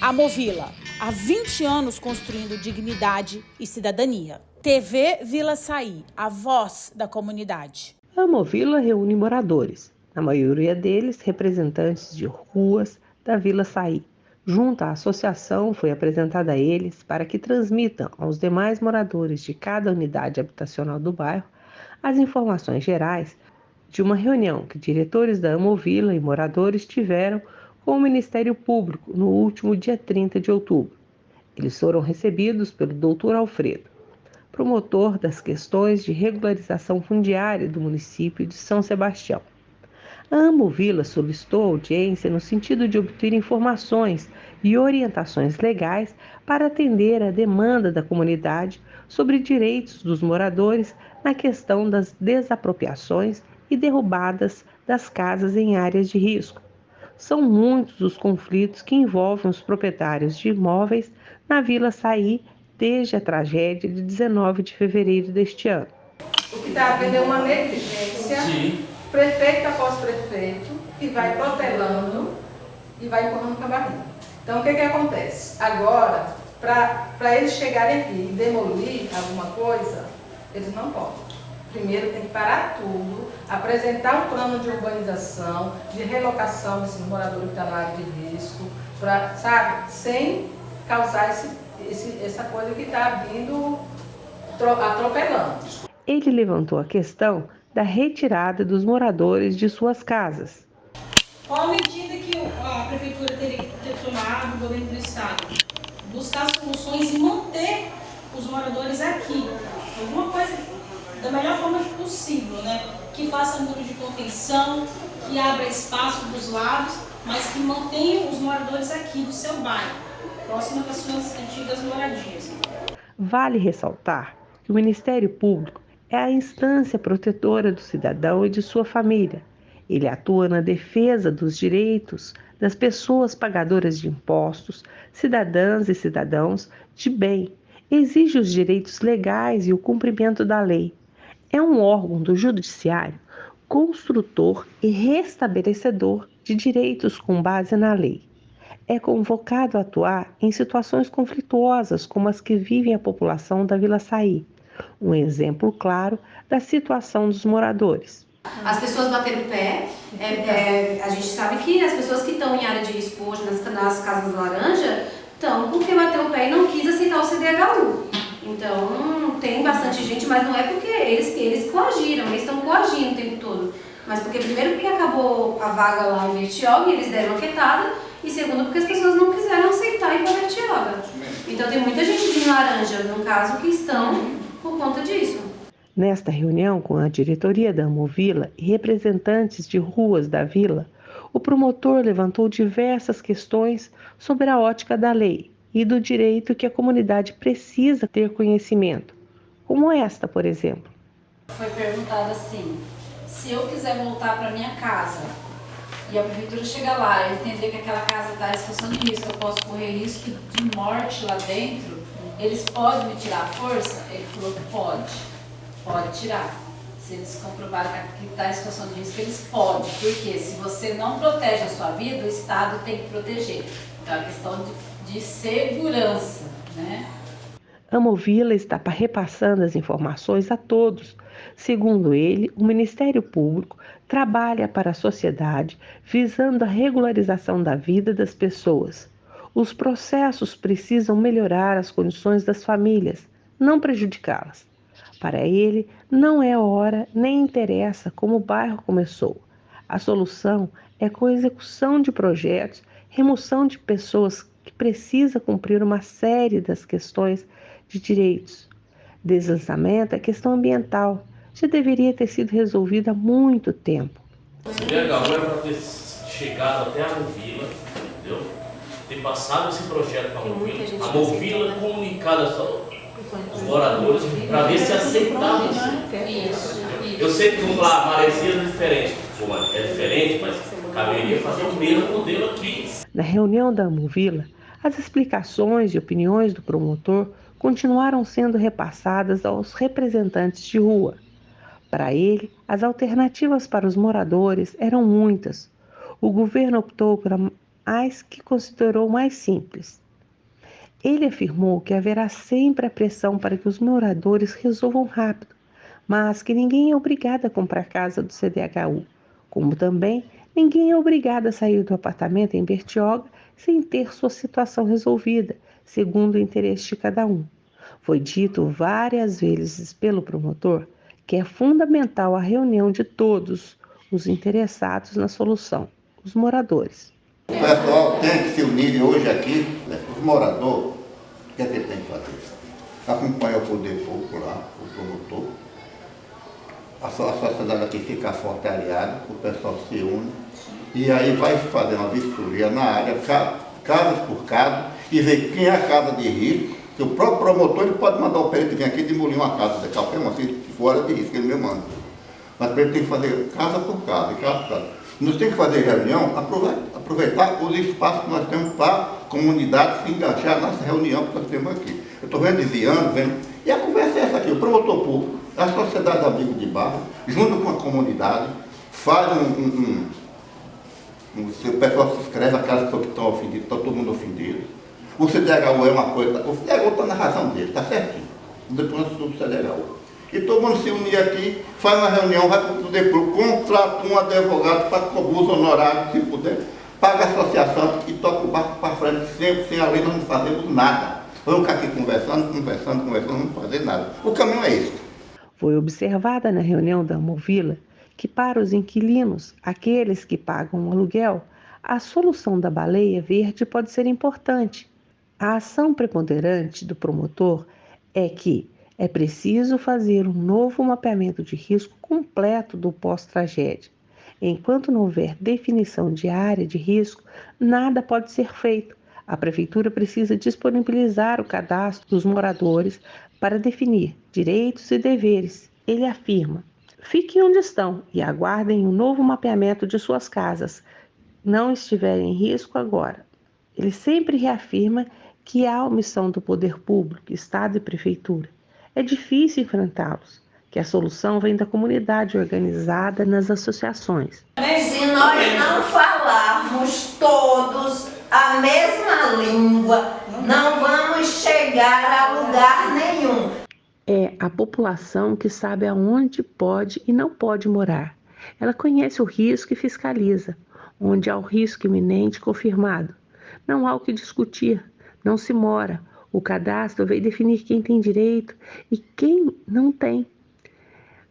A Movila, há 20 anos construindo dignidade e cidadania. TV Vila Saí, a voz da comunidade. A Movila reúne moradores, na maioria deles representantes de ruas da Vila Saí. Junto à associação, foi apresentada a eles para que transmitam aos demais moradores de cada unidade habitacional do bairro as informações gerais de uma reunião que diretores da Amovila e moradores tiveram com o Ministério Público no último dia 30 de outubro. Eles foram recebidos pelo Dr. Alfredo, promotor das questões de regularização fundiária do município de São Sebastião. A Amovila solicitou audiência no sentido de obter informações e orientações legais para atender à demanda da comunidade sobre direitos dos moradores na questão das desapropriações e derrubadas das casas em áreas de risco. São muitos os conflitos que envolvem os proprietários de imóveis na Vila Saí desde a tragédia de 19 de fevereiro deste ano. O que está havendo é uma negligência, prefeito após prefeito, que vai protelando e vai empurrando com a barriga. Então, o que acontece? Agora, para eles chegarem aqui e demolir alguma coisa, eles não podem. Primeiro tem que parar tudo, apresentar um plano de urbanização, de relocação desses moradores que estão na área de risco, sabe, sem causar essa coisa que está vindo atropelando. Ele levantou a questão da retirada dos moradores de suas casas. Qual a medida que a prefeitura teria que ter tomado, o governo do estado? Buscar soluções e manter os moradores aqui. Alguma coisa da melhor forma possível, né? Que faça muro de contenção, que abra espaço dos lados, mas que mantenha os moradores aqui do seu bairro, próximo das suas antigas moradias. Vale ressaltar que o Ministério Público é a instância protetora do cidadão e de sua família. Ele atua na defesa dos direitos das pessoas pagadoras de impostos, cidadãs e cidadãos de bem, exige os direitos legais e o cumprimento da lei. É um órgão do judiciário construtor e restabelecedor de direitos com base na lei. É convocado a atuar em situações conflituosas como as que vive a população da Vila Saí. Um exemplo claro da situação dos moradores. As pessoas bateram o pé, a gente sabe que as pessoas que estão em área de risco hoje nas casas laranja estão porque bateu o pé e não quis aceitar o CDHU. Então tem bastante gente, mas não é porque eles coagiram, eles estão coagindo o tempo todo. Mas primeiro porque acabou a vaga lá em Bertioga e eles deram a quietada, e segundo porque as pessoas não quiseram aceitar ir para Bertioga. Então tem muita gente de laranja, no caso, que estão por conta disso. Nesta reunião com a diretoria da Amovila e representantes de ruas da vila, o promotor levantou diversas questões sobre a ótica da lei e do direito que a comunidade precisa ter conhecimento, como esta, por exemplo. Foi perguntado assim, se eu quiser voltar para minha casa e a prefeitura chegar lá e entender que aquela casa está em situação de risco, eu posso correr risco de morte lá dentro, eles podem me tirar a força? Ele falou que pode tirar. Se eles comprovarem que está em situação de risco, eles podem. Porque se você não protege a sua vida, o Estado tem que proteger. Então é uma questão de segurança, né? A Amovila está repassando as informações a todos. Segundo ele, o Ministério Público trabalha para a sociedade visando a regularização da vida das pessoas. Os processos precisam melhorar as condições das famílias, não prejudicá-las. Para ele, não é hora nem interessa como o bairro começou. A solução é com a execução de projetos, remoção de pessoas que precisa cumprir uma série das questões de direitos. Deslançamento é questão ambiental, já deveria ter sido resolvida há muito tempo. Seria legal agora para ter chegado até a Amovila, entendeu? Ter passado esse projeto para a Amovila comunicado aos moradores para ver se aceitavam isso. Eu sei que vão falar, Maresias é diferente. É diferente, mas caberia fazer o mesmo modelo aqui. Na reunião da Amovila, as explicações e opiniões do promotor continuaram sendo repassadas aos representantes de rua. Para ele, as alternativas para os moradores eram muitas. O governo optou as que considerou mais simples. Ele afirmou que haverá sempre a pressão para que os moradores resolvam rápido, mas que ninguém é obrigado a comprar casa do CDHU, como também ninguém é obrigado a sair do apartamento em Bertioga sem ter sua situação resolvida, segundo o interesse de cada um. Foi dito várias vezes pelo promotor que é fundamental a reunião de todos os interessados na solução, os moradores. O pessoal tem que se unir hoje aqui, os moradores, o que é que ele tem que fazer? Acompanhar o poder público lá, o promotor, a sociedade aqui fica forte aliada, o pessoal se une, e aí vai fazer uma vistoria na área, casa por casa, e ver quem é a casa de risco, que o próprio promotor ele pode mandar o perito vir aqui demolir uma casa de qualquer uma, assim, fora de risco, ele mesmo manda. Mas ele tem que fazer casa por casa, casa por casa. Nós temos que fazer reunião, aproveitar os espaços que nós temos para a comunidade se engajar nessa reunião que nós temos aqui. Eu estou vendo desviando, e a conversa é essa aqui, o promotor público, a sociedade amigo de bairro, junto com a comunidade, faz o pessoal se inscreve, aquelas pessoas que estão ofendidas, está todo mundo ofendido. O CDHU é uma coisa, o CDHU está na razão dele, está certinho, depois do CDHU. E todo mundo se unir aqui, faz uma reunião, vai para o poder público, contrata um advogado para cobrir os honorários, se puder, paga a associação e toca o barco para frente, sempre sem a lei nós não fazemos nada. Vamos ficar aqui conversando, não fazer nada. O caminho é esse. Foi observada na reunião da Movila que para os inquilinos, aqueles que pagam o aluguel, a solução da baleia verde pode ser importante. A ação preponderante do promotor é que é preciso fazer um novo mapeamento de risco completo do pós-tragédia. Enquanto não houver definição de área de risco, nada pode ser feito. A Prefeitura precisa disponibilizar o cadastro dos moradores para definir direitos e deveres. Ele afirma: fiquem onde estão e aguardem um novo mapeamento de suas casas. Não estiverem em risco agora. Ele sempre reafirma que há omissão do poder público, Estado e Prefeitura. É difícil enfrentá-los, que a solução vem da comunidade organizada nas associações. Se nós não falarmos todos a mesma língua, não vamos chegar a lugar nenhum. É a população que sabe aonde pode e não pode morar. Ela conhece o risco e fiscaliza, onde há o risco iminente confirmado. Não há o que discutir, não se mora. O cadastro vai definir quem tem direito e quem não tem.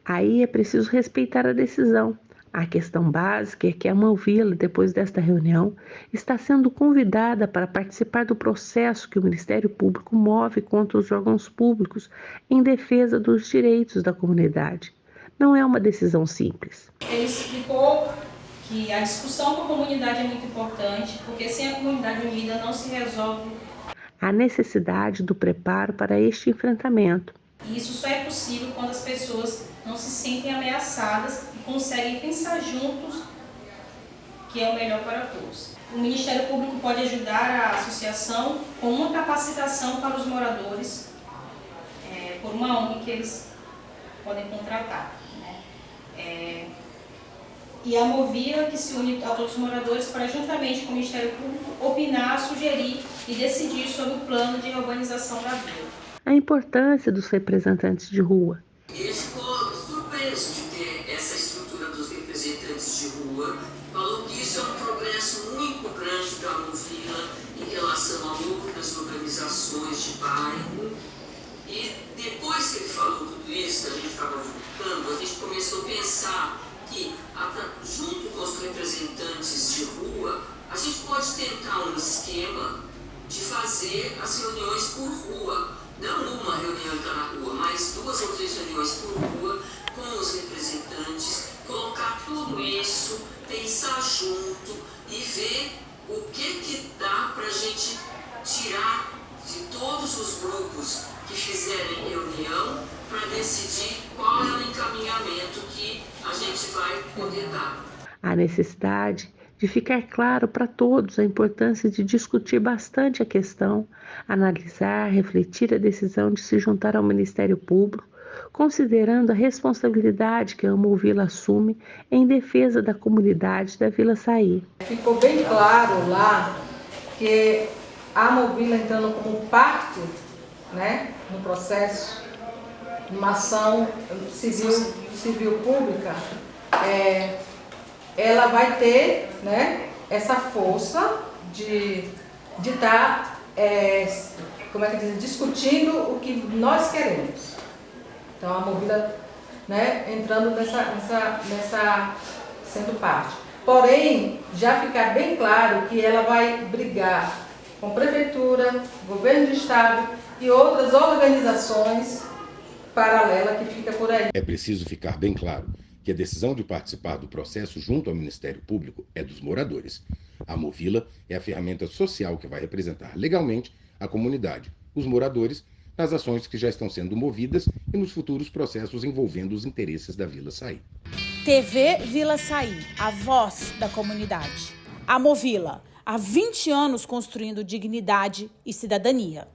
Aí é preciso respeitar a decisão. A questão básica é que a Movila, depois desta reunião, está sendo convidada para participar do processo que o Ministério Público move contra os órgãos públicos em defesa dos direitos da comunidade. Não é uma decisão simples. Ele explicou que a discussão com a comunidade é muito importante, porque sem a comunidade unida não se resolve. A necessidade do preparo para este enfrentamento. E isso só é possível quando as pessoas não se sentem ameaçadas e conseguem pensar juntos que é o melhor para todos. O Ministério Público pode ajudar a associação com uma capacitação para os moradores, por uma ONG que eles podem contratar. E a Movila, que se une a todos os moradores para, juntamente com o Ministério Público, opinar, sugerir e decidir sobre o plano de urbanização da vila. A importância dos representantes de rua. Ele ficou surpreso de ter essa estrutura dos representantes de rua, falou que isso é um progresso muito grande para a Movila em relação a outras organizações de bairro. E depois que ele falou tudo isso, que a gente estava juntando, a gente começou a pensar que, junto com os representantes de rua, a gente pode tentar um esquema de fazer as reuniões por rua. Não uma reunião está na rua, mas 2 ou 3 reuniões por rua com os representantes, colocar tudo isso, pensar junto e ver o que dá para a gente tirar de todos os grupos que fizerem reunião para decidir qual é o encaminhamento que a gente vai poder dar. A necessidade de ficar claro para todos a importância de discutir bastante a questão, analisar, refletir a decisão de se juntar ao Ministério Público, considerando a responsabilidade que a Amovila assume em defesa da comunidade da Vila Saí. Ficou bem claro lá que a Amovila entrando como parte, né, no processo, numa ação civil pública, ela vai ter, né, essa força de estar discutindo o que nós queremos. Então a Amovila, né, entrando nessa sendo parte. Porém, já ficar bem claro que ela vai brigar com prefeitura, governo do estado e outras organizações paralelas que fica por aí. É preciso ficar bem claro que a decisão de participar do processo junto ao Ministério Público é dos moradores. A Amovila é a ferramenta social que vai representar legalmente a comunidade, os moradores, nas ações que já estão sendo movidas e nos futuros processos envolvendo os interesses da Vila Saí. TV Vila Saí, a voz da comunidade. Amovila, há 20 anos construindo dignidade e cidadania.